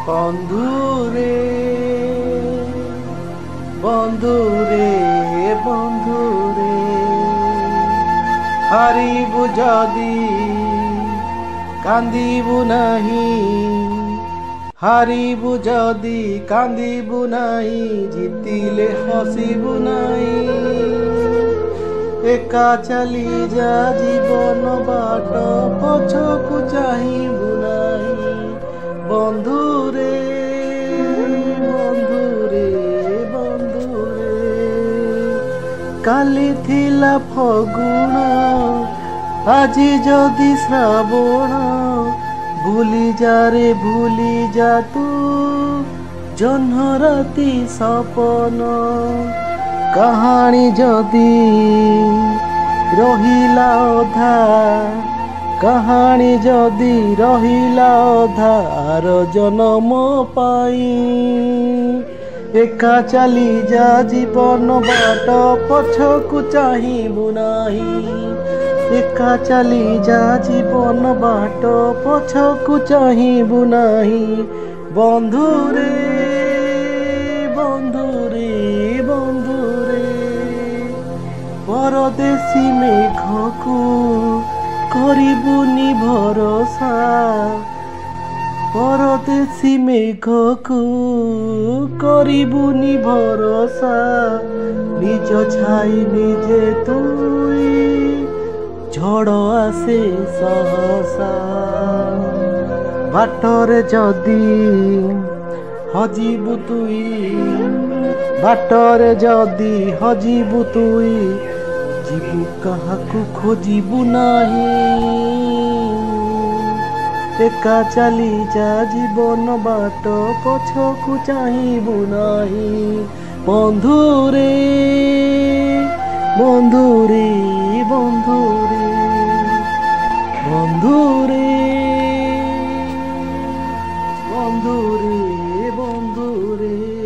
বন্ধুরে বন্ধুরে বন্ধুরে হারিবু যদি কান্দিবু নাহি, হারিবু যদি কান্দিবু নাহি, জিতিলে হসিবু নাহি। একা চালি যা জীবন বাট পছকু চাহিবু নাহি। বন্ধুরে বন্ধুরে বন্ধুরে কালি থিলা ফগুণ, আজি যদি শ্রাবণ। ভুলি যা রে ভুলি যা তু জহ্ন রাতি সপন। কাহানি যদি রহিলা অধা, কাহানি যদি রহিলা অধা আর জনম পাই। একা চালি যা জীবন বাট পছকু চাহিবু নাহি। একা চালি যা জীবন বাট পছকু চাহিবু নাহি। বন্ধুরে বন্ধুরে বন্ধুরে পরদেশী মেঘকু করিবুনি ভরসা। পরদেশী মেঘকু করিবুনি ভরসা। নিজ ছাই নিজে তুই ঝড় আসে সহসা। বাটরে যদি হজিবু তুই, বাটরে যদি হজিবু তুই, ଯିବୁ କାହାକୁ ଖୋଜିବୁ ନାହିଁ। ଏକା ଚାଲି ଯା ଜୀବନ ବାଟ ପଛକୁ ଚାହିଁବୁ ନାହିଁ। ବନ୍ଧୁରେ ବନ୍ଧୁରେ ବନ୍ଧୁରେ ବନ୍ଧୁରେ ବନ୍ଧୁରେ ବନ୍ଧୁରେ।